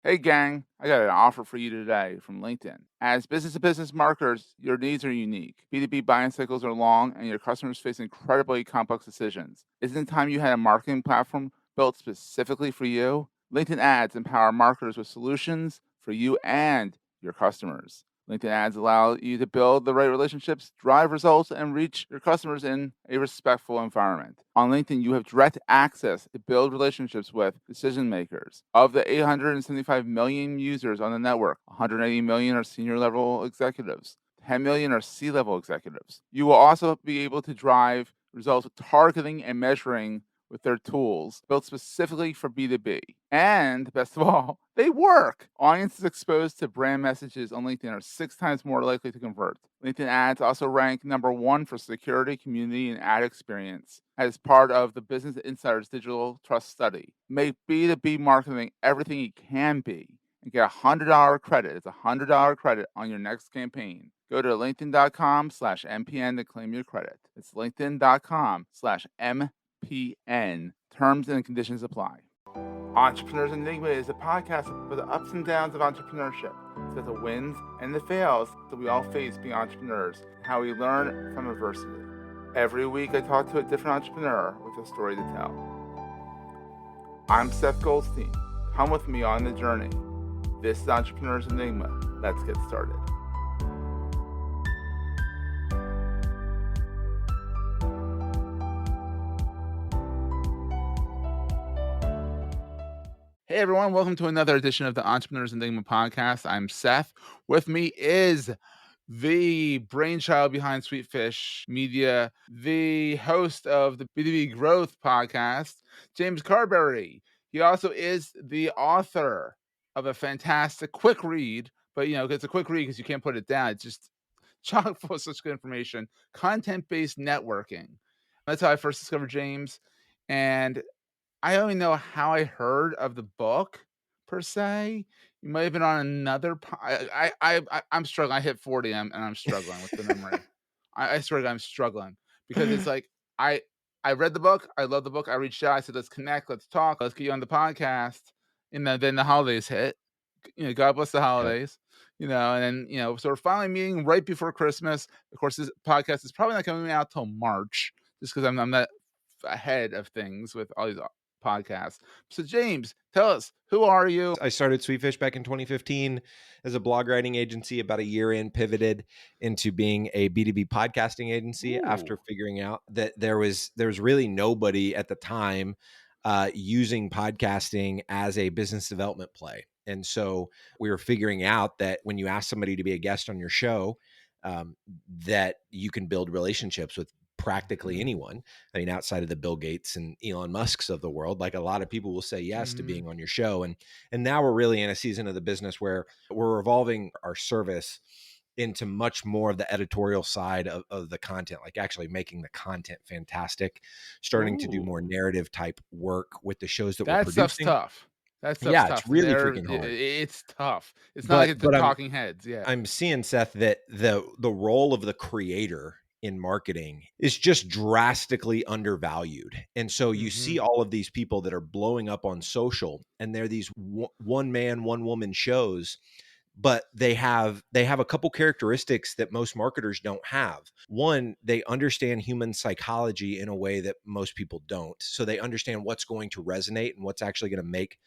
Hey gang, I got an offer for you today from LinkedIn. As business to business marketers, your needs are unique. B2B buying cycles are long and your customers face incredibly complex decisions. Isn't it time you had a marketing platform built specifically for you? LinkedIn ads empower marketers with solutions for you and your customers. LinkedIn ads allow you to build the right relationships, drive results, and reach your customers in a respectful environment. On LinkedIn, you have direct access to build relationships with decision makers. Of the 875 million users on the network, 180 million are senior level executives. 10 million are C-level executives. You will also be able to drive results with targeting and measuring with their tools built specifically for B2B. And best of all, they work. Audiences exposed to brand messages on LinkedIn are 6 times more likely to convert. LinkedIn ads also rank #1 for security, community, and ad experience as part of the Business Insider's Digital Trust Study. Make B2B marketing everything it can be and get a $100 credit. It's a $100 credit on your next campaign. Go to linkedin.com/MPN to claim your credit. It's linkedin.com/MPN. Terms and conditions apply. Entrepreneurs Enigma is a podcast for the ups and downs of entrepreneurship. So the wins and the fails that we all face being entrepreneurs, and how we learn from adversity. Every week I talk to a different entrepreneur with a story to tell. I'm Seth Goldstein. Come with me on the journey. This is Entrepreneurs Enigma. Let's get started. Hey everyone, welcome to another edition of the Entrepreneurs Enigma podcast. I'm Seth. With me is the brainchild behind SweetFish Media, the host of the B2B Growth podcast, James Carbary. He also is the author of a fantastic quick read, but it's a quick read because you can't put it down. It's just chock full of such good information. Content-based networking. That's how I first discovered James. And I don't even know how I heard of the book per se. You might have been on another I'm struggling. I hit 40 and I'm struggling with the memory. I swear to God, I'm struggling because it's like I read the book, I love the book. I reached out, I said, let's connect, let's talk, let's get you on the podcast. And then the holidays hit. God bless the Yep. holidays. And then so we're finally meeting right before Christmas. Of course, this podcast is probably not coming out till March, just because I'm not ahead of things with all these podcasts. So James, tell us, who are you? I started SweetFish back in 2015 as a blog writing agency. About a year in, pivoted into being a B2B podcasting agency after Ooh. figuring out that there was really nobody at the time using podcasting as a business development play. And so we were figuring out that when you ask somebody to be a guest on your show, that you can build relationships with practically anyone. I mean, outside of the Bill Gates and Elon Musks of the world, like a lot of people will say yes to Mhm. being on your show. And now we're really in a season of the business where we're evolving our service into much more of the editorial side of the content, like actually making the content fantastic, starting to do more Ooh. narrative type work with the shows that we're That stuff's producing. tough. That stuff's Yeah, it's tough. really freaking hard. It's tough. It's not But like the but I'm talking heads. Yeah. I'm seeing, Seth, that the role of the creator in marketing is just drastically undervalued. And so you see Mhm. all of these people that are blowing up on social, and they're these one man, one woman shows, but they have a couple characteristics that most marketers don't have. One, they understand human psychology in a way that most people don't. So they understand what's going to resonate and what's actually going to make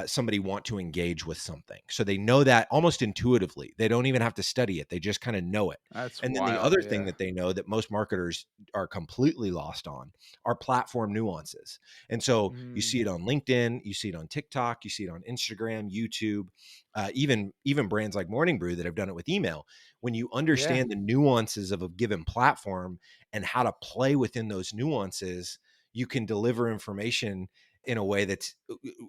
somebody want to engage with something. So they know that almost intuitively. They don't even have to study it. They just kind of know it. That's And then the wild. other thing Yeah. that they know that most marketers are completely lost on are platform nuances. And so you Mm. see it on LinkedIn, you see it on TikTok, you see it on Instagram, YouTube, even brands like Morning Brew that have done it with email. When you Yeah. understand the nuances of a given platform and how to play within those nuances, you can deliver information in a way that's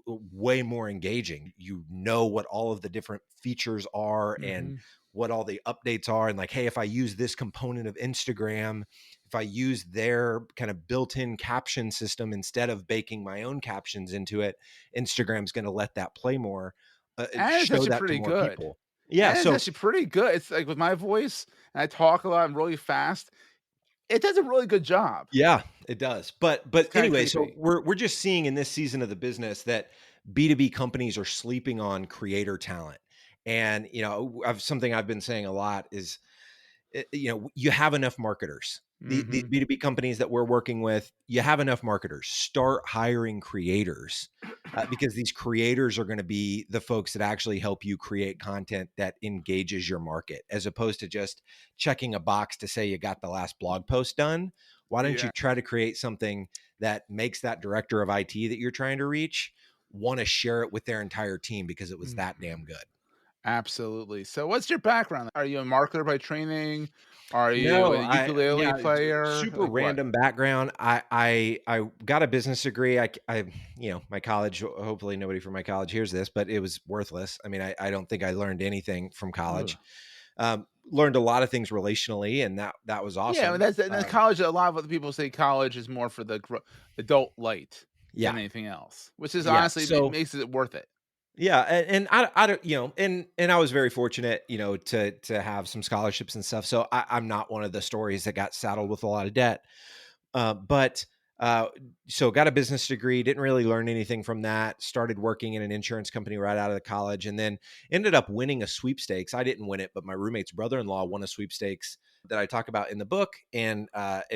way more engaging. You know what all of the different features are and Mhm. what all the updates are. And like, hey, if I use this component of Instagram, if I use their kind of built-in caption system instead of baking my own captions into it, Instagram's going to let that play more, And it's show actually that to pretty more good. people. Yeah. And it's So actually pretty good. It's like with my voice, and I talk a lot and really fast. It does a really good job. yeah, it does. But It's kind of anyway, so creepy. we're just seeing in this season of the business that B2B companies are sleeping on creator talent. And, something I've been saying a lot is, you have enough marketers. The Mhm. B2B companies that we're working with, you have enough marketers. Start hiring creators, because these creators are going to be the folks that actually help you create content that engages your market, as opposed to just checking a box to say you got the last blog post done. Why don't you Yeah. try to create something that makes that director of IT that you're trying to reach want to share it with their entire team because it was Mhm. that damn good? Absolutely. So what's your background? Are you a marketer by training? Are you No, a ukulele yeah, it's a player? super Like what? random background. I got a business degree. My college, hopefully nobody from my college hears this, but it was worthless. I mean, I don't think I learned anything from Ugh. college. Learned a lot of things relationally, and that was Yeah, awesome. that's college. A lot of other people say college is more for the adult light Yeah, than anything else, which is yeah. honestly it So makes it worth it. yeah, and I don't, and I was very fortunate, to have some scholarships and stuff. So I'm not one of the stories that got saddled with a lot of debt. But uh, so got a business degree, didn't really learn anything from that. Started working in an insurance company right out of the college, and then ended up winning a sweepstakes. I didn't win it, but my roommate's brother-in-law won a sweepstakes that I talk about in the book. And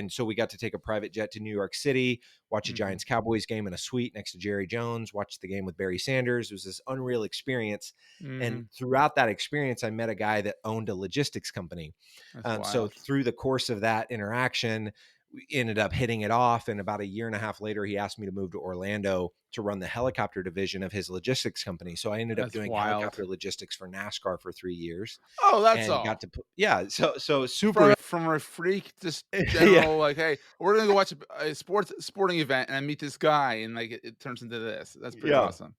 so we got to take a private jet to New York City, watch a Mhm. Giants Cowboys game in a suite next to Jerry Jones, watch the game with Barry Sanders. It was this unreal experience. And Mhm. throughout that experience, I met a guy that owned a logistics company. That's So wild. through the course of that interaction, we ended up hitting it off. And about a year and a half later, he asked me to move to Orlando to run the helicopter division of his logistics company. So I ended up That's doing wild. helicopter logistics for NASCAR for 3 years Oh, that's and got all. to put, yeah. So super, From a freak, just yeah. general like, hey, we're gonna go watch a sporting event, and I meet this guy, and like it turns into this. That's pretty Yeah. awesome.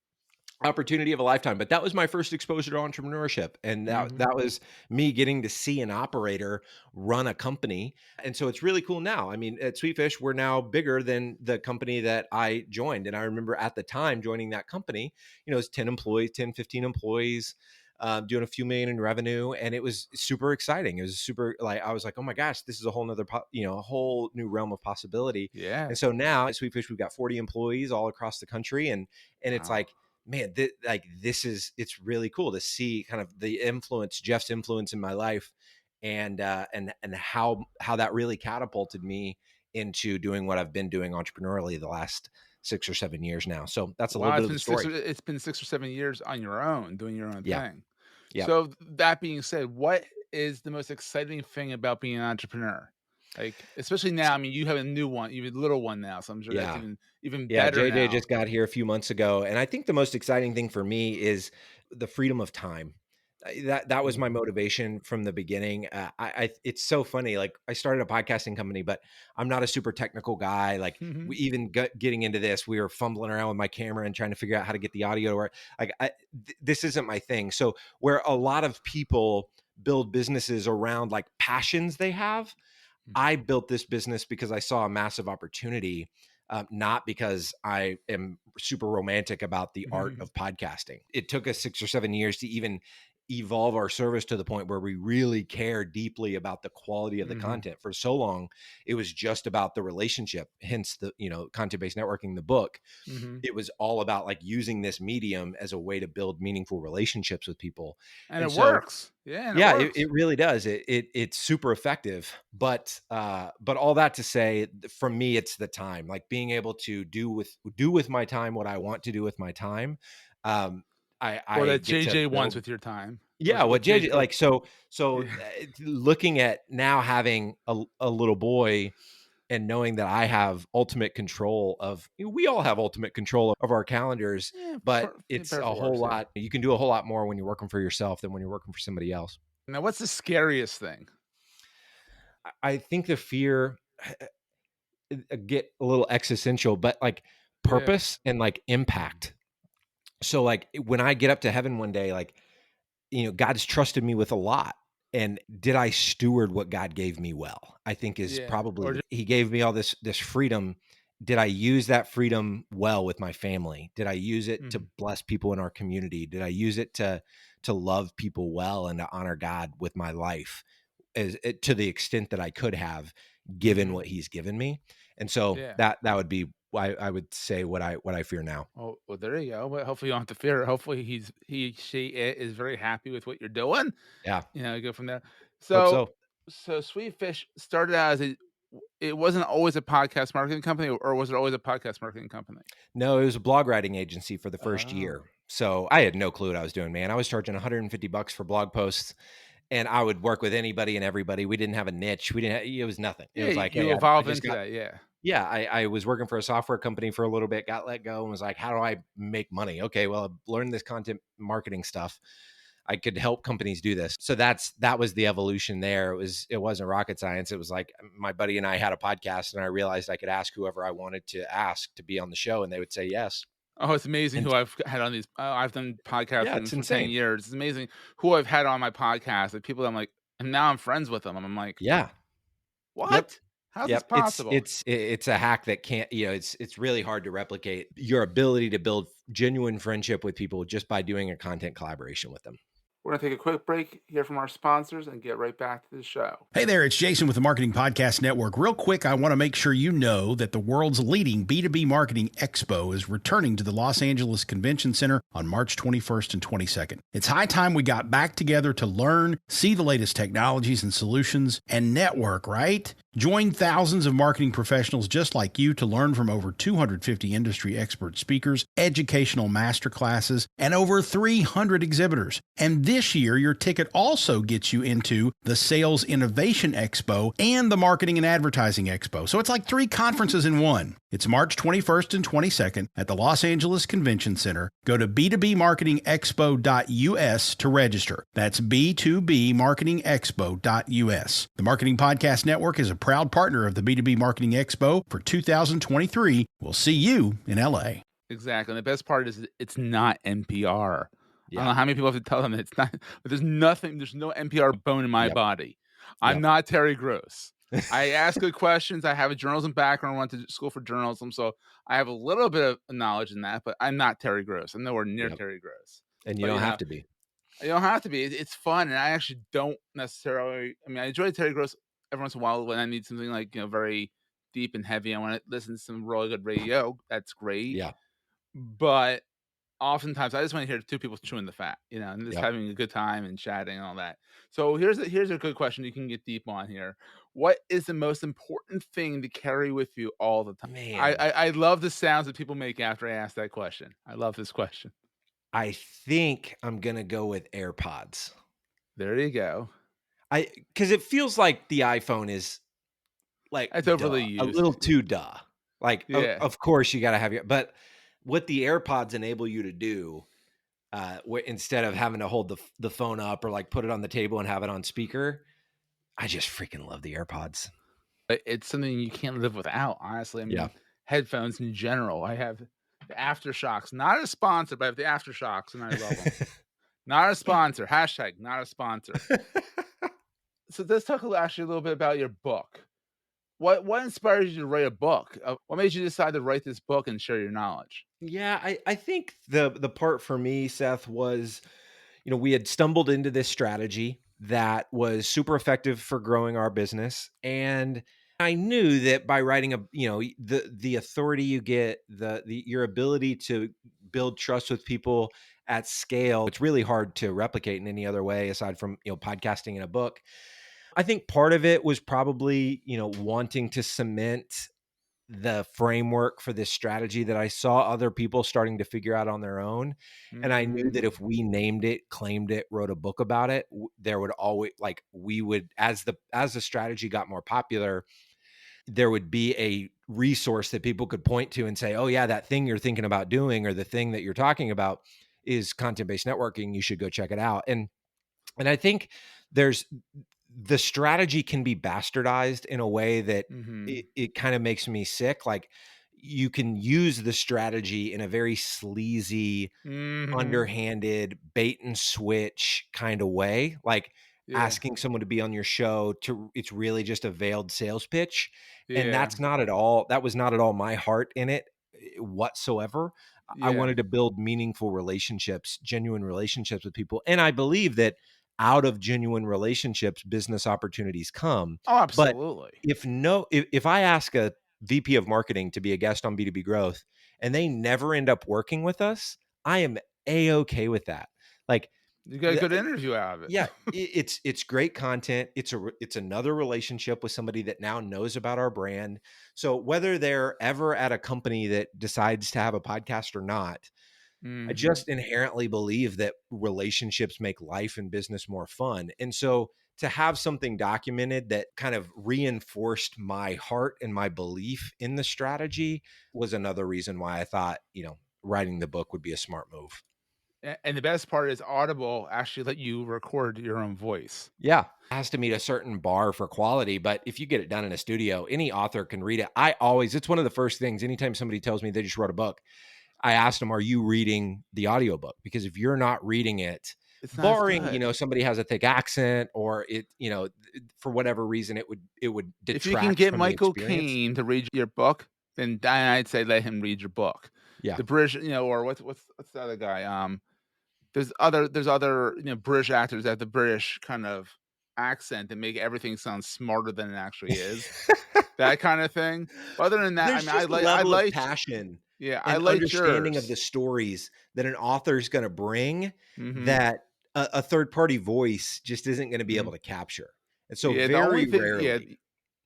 Opportunity of a lifetime. But that was my first exposure to entrepreneurship. And that Mhm. that was me getting to see an operator run a company. And so it's really cool now. I mean, at Sweetfish, we're now bigger than the company that I joined. And I remember at the time joining that company, it's 10 employees, 10, 15 employees. Doing a few million in revenue, and it was super exciting. It was super, like, I was like, oh my gosh, this is a whole nother a whole new realm of possibility. Yeah. And so now at Sweetfish, we've got 40 employees all across the country, and it's Wow. like, man, it's really cool to see kind of the influence, Jeff's influence in my life, and how that really catapulted me into doing what I've been doing entrepreneurially the last 6 or 7 years now. So that's a little Wow, bit of the story. it's been 6 or 7 years on your own, doing your own Yeah. thing. Yeah. So, that being said, what is the most exciting thing about being an entrepreneur? Like, especially now, I mean, you have a new one, you have a little one now, so I'm sure that's Yeah. even Yeah, better JJ now. just got here a few months ago, and I think the most exciting thing for me is the freedom of time. That was my Mhm. motivation from the beginning. It's so funny. Like, I started a podcasting company, but I'm not a super technical guy. Like, we Mhm. even getting into this, we were fumbling around with my camera and trying to figure out how to get the audio to work. Like, this isn't my thing. So where a lot of people build businesses around like passions they have, I built this business because I saw a massive opportunity, not because I am super romantic about the art Mhm. of podcasting. It took us 6 or 7 years to even evolve our service to the point where we really care deeply about the quality of the Mhm. content. For so long, it was just about the relationship, hence the, content based networking, the book. Mhm. It was all about like using this medium as a way to build meaningful relationships with people. And And it so works. Yeah, and it yeah, it works. really does. It's super effective. But all that to say, for me, it's the time. Like, being able to do with my time what I want to do with my time. Um, Or I that get to JJ wants build. with your time. Or Yeah, what what JJ JJ, like, so yeah. looking at now having a little boy and knowing that I have ultimate control of, we all have ultimate control of our calendars, Yeah, but it's better a for whole worse, yeah. lot. You can do a whole lot more when you're working for yourself than when you're working for somebody else. Now what's the scariest thing? I think the fear, get a little existential, but like Yeah. purpose and like impact. So like when I get up to heaven one day, like, God's trusted me with a lot. And did I steward what God gave me well? I think is Yeah. probably Or he gave me all this freedom. Did I use that freedom well with my family? Did I use it to mhm. bless people in our community? Did I use it to love people well and to honor God with my life, to the extent that I could have, given Mhm. what he's given me? And so Yeah. that would be I would say what I fear now. Oh, well, there you go. Well, hopefully you don't have to fear it. Hopefully she, it is very happy with what you're doing. Yeah, Go from there. hope So, so. Sweet Fish started out as it wasn't always a podcast marketing company, or was it always a podcast marketing company? No, it was a blog writing agency for the first year. Oh. So I had no clue what I was doing, man. I was charging $150 for blog posts, and I would work with anybody and everybody. We didn't have a niche. We didn't. It was nothing. It Yeah, was like, hey, you I evolve just into got. that, yeah. Yeah, I was working for a software company for a little bit, got let go, and was like, how do I make money? Okay, well, I've learned this content marketing stuff. I could help companies do this. So that was the evolution there. It wasn't rocket science. It was like my buddy and I had a podcast, and I realized I could ask whoever I wanted to ask to be on the show, and they would say yes. Oh, it's amazing And who I've had on these I've done yeah, podcasting it's for 10 insane. years. It's amazing who I've had on my podcast, like, people that I'm like, and now I'm friends with them, and I'm like, Yeah. Yep. "What? How's this Yep. possible?" It's a hack that can't, it's really hard to replicate your ability to build genuine friendship with people just by doing a content collaboration with them. We're gonna take a quick break, hear from our sponsors, and get right back to the show. Hey there, it's Jason with the Marketing Podcast Network. Real quick, I want to make sure you know that the world's leading B2B Marketing Expo is returning to the Los Angeles Convention Center on March 21st and 22nd. It's high time we got back together to learn, see the latest technologies and solutions, and network, right? Join thousands of marketing professionals just like you to learn from over 250 industry expert speakers, educational masterclasses, and over 300 exhibitors. And this year, your ticket also gets you into the Sales Innovation Expo and the Marketing and Advertising Expo. So it's like 3 conferences in one. It's March 21st and 22nd at the Los Angeles Convention Center. Go to b2bmarketingexpo.us to register. That's b2bmarketingexpo.us. The Marketing Podcast Network is a proud partner of the B2B Marketing Expo for 2023. We'll see you in LA. Exactly, and the best part is it's not NPR. I don't know Yeah. how many people have to tell them it's not, but there's no NPR bone in my Yep. body. I'm Yep. not Terry Gross. I ask good questions. I have a journalism background. I went to school for journalism, so I have a little bit of knowledge in that, but I'm not Terry Gross. I'm nowhere near Yep. Terry Gross. And you But, don't have to be. you don't have to be. It's fun, and I actually don't necessarily. I mean, I enjoy Terry Gross every once in a while when I need something like very deep and heavy. I want to listen to some really good radio. That's great, Yeah. but oftentimes I just want to hear 2 people chewing the fat, and just Yep. having a good time and chatting and all that. So here's a good question you can get deep on here. What is the most important thing to carry with you all the time? I, Man, I I love the sounds that people make after I ask that question. I love this question. I think I'm gonna go with AirPods. There you go. Because it feels like the iPhone is like, That's overly duh, a used. little too duh. Like, Yeah. of course you gotta have your but what the AirPods enable you to do, instead of having to hold the phone up or, like, put it on the table and have it on speaker, I just freaking love the AirPods. It's something you can't live without, honestly. I Yeah. mean, headphones in general. I have the Aftershocks, not a sponsor, but I have the Aftershocks, and I love them. Not a sponsor. Hashtag not a sponsor. So let's talk actually a little bit about your book. What inspired you to write a book? What made you decide to write this book and share your knowledge? Yeah, I think the part for me, Seth, was, we had stumbled into this strategy that was super effective for growing our business. And I knew that by writing the authority you get, the your ability to build trust with people at scale, it's really hard to replicate in any other way aside from, podcasting in a book. I think part of it was probably, wanting to cement the framework for this strategy that I saw other people starting to figure out on their own. And I knew that Mhm. if we named it, claimed it, wrote a book about it, there would always, like, we would, as the strategy got more popular, there would be a resource that people could point to and say, oh yeah, that thing you're thinking about doing, or the thing that you're talking about is content-based networking. You should go check it out. And I think there's the strategy can be bastardized in a way that Mhm. it kind of makes me sick. Like, you can use the strategy in a very sleazy, Mhm. underhanded, bait and switch kind of way. Like, Yeah. asking someone to be on your show it's really just a veiled sales pitch. And Yeah. that was not at all my heart in it, whatsoever. I Yeah. wanted to build meaningful relationships, genuine relationships with people. And I believe that out of genuine relationships, business opportunities come. Oh, But absolutely. if I ask a VP of marketing to be a guest on B2B Growth and they never end up working with us, I am A-okay with that. Like, You got a good interview out of it. yeah, it's great content. It's another relationship with somebody that now knows about our brand. So whether they're ever at a company that decides to have a podcast or not, I just inherently believe that relationships make life and business more fun. And so to have something documented that kind of reinforced my heart and my belief in the strategy was another reason why I thought, writing the book would be a smart move. And the best part is Audible actually let you record your own voice. Yeah. It has to meet a certain bar for quality, but if you get it done in a studio, any author can read it. It's one of the first things, anytime somebody tells me they just wrote a book, I asked them, are you reading the audiobook? Because if you're not reading it, It's not as barring, good. somebody has a thick accent or it, for whatever reason, it would If you can detract get from the Michael experience. Caine to read your book, then I'd say let him read your book. Yeah. The British, or what's the other guy? There's other British actors that have the British kind of accent that make everything sound smarter than it actually is. That kind of thing. But other than that, I There's mean, just a I level of liked passion I and liked understanding of the yours. stories that an author is going to bring Mhm. that a third party voice just isn't going to be able Mhm. to capture. And so Yeah, the only very thing rarely,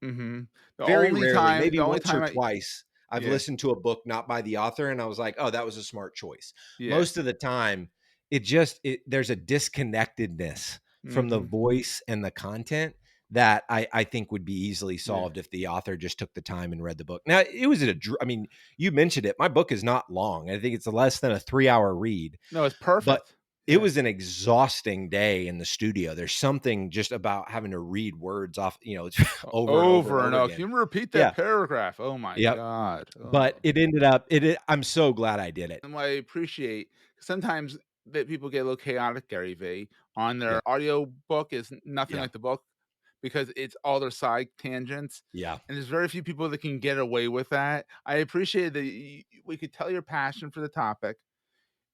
mhm. very rarely, The maybe only once or time I twice, I've yeah, listened to a book not by the author and I was like, "Oh, that was a smart choice." yeah. Most of the time, there's a disconnectedness from the Mhm. voice and the content that I think would be easily Yeah. solved if the author just took the time and read the book. Now, it was I mean, you mentioned it. My book is not long. I think it's less than a 3-hour read, No, it's but perfect. it Yeah. was an exhausting day in the studio. There's something just about having to read words off, over and over and Over and over over. again. Can you repeat Yeah. that paragraph? Oh my Yep. god. But Oh. it ended up I'm so glad I did it. And what I appreciate sometimes that people get a little chaotic, Gary V, on their Yep. audio book is nothing Yeah. like the book because it's all their side tangents. Yeah. And there's very few people that can get away with that. I appreciate that we could tell your passion for the topic.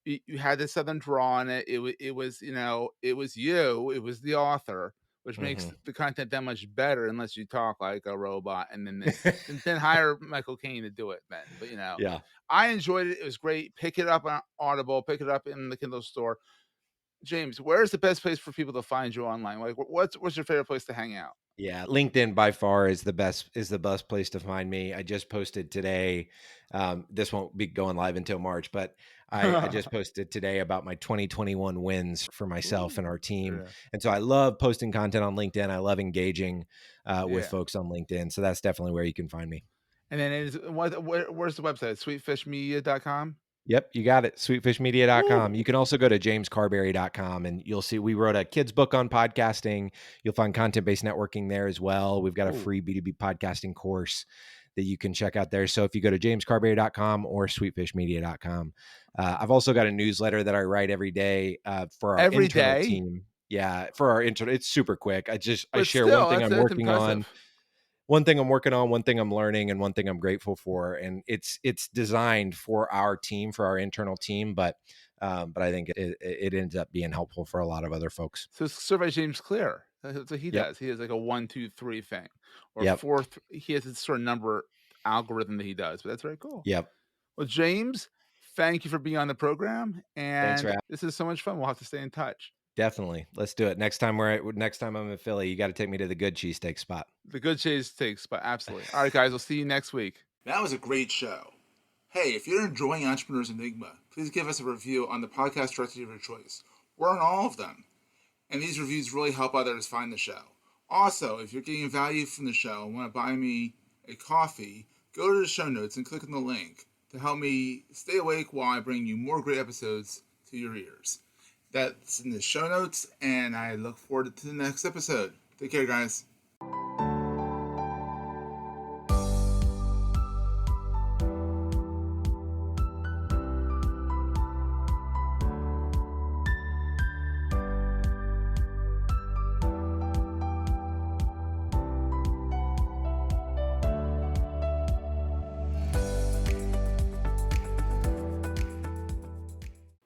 You had the southern draw on it. It was it was you. It was the author, which makes Mhm. the content that much better. Unless you talk like a robot, and then hire Michael Caine to do it. Then, but Yeah. I enjoyed it. It was great. Pick it up on Audible. Pick it up in the Kindle store. James, where's the best place for people to find you online? Like, what's your favorite place to hang out? Yeah, LinkedIn by far is the best place to find me. I just posted today. This won't be going live until March, but I just posted today about my 2021 wins for myself and Ooh, our team. yeah, And so I love posting content on LinkedIn. I love engaging with yeah. folks on LinkedIn. So that's definitely where you can find me. And then where's the website? Sweetfishmedia.com. Yep, you got it. Woo. Sweetfishmedia.com. You can also go to jamescarbary.com and you'll see we wrote a kids book on podcasting. You'll find content-based networking there as well. We've got a Ooh. free B2B podcasting course that you can check out there. So if you go to jamescarbary.com or sweetfishmedia.com, I've also got a newsletter that I write every day for our Every internal day, team. Yeah, for our internal, it's super quick. I but share one still, thing I'm that's working on, impressive. one thing I'm working on, one thing I'm learning, and one thing I'm grateful for. And it's designed for our team, for our internal team, but I think it ends up being helpful for a lot of other folks. So Survey James Clear. That's what he Yep. does. He has like a 1, 2, 3 thing, or Yep. fourth. He has this sort of number algorithm that he does, but that's very cool. Yep. Well, James, thank you for being on the program, Thanks for and this is so much fun. We'll have to stay in touch. Definitely. Let's do it. Next time I'm in Philly, you got to take me to the good cheesesteak spot. The good chase takes, but absolutely. All right, guys, we'll see you next week. That was a great show. Hey, if you're enjoying Entrepreneur's Enigma, please give us a review on the podcast directory of your choice. We're on all of them. And these reviews really help others find the show. Also, if you're getting value from the show and want to buy me a coffee, go to the show notes and click on the link to help me stay awake while I bring you more great episodes to your ears. That's in the show notes, and I look forward to the next episode. Take care, guys.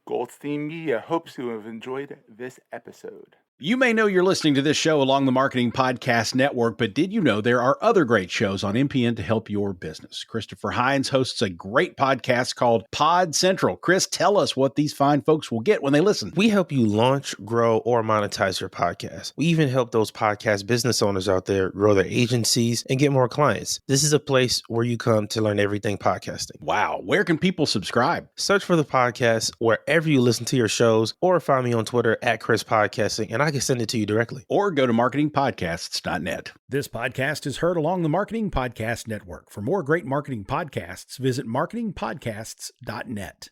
Goldstein Media hopes you have enjoyed this episode. You may know you're listening to this show along the Marketing Podcast Network, but did you know there are other great shows on MPN to help your business? Christopher Hines hosts a great podcast called Pod Central. Chris, tell us what these fine folks will get when they listen. We help you launch, grow, or monetize your podcast. We even help those podcast business owners out there grow their agencies and get more clients. This is a place where you come to learn everything podcasting. Wow. Where can people subscribe? Search for the podcast wherever you listen to your shows, or find me on Twitter at Chris Podcasting, and I can send it to you directly. Or go to marketingpodcasts.net. This podcast is heard along the Marketing Podcast Network. For more great marketing podcasts, visit marketingpodcasts.net.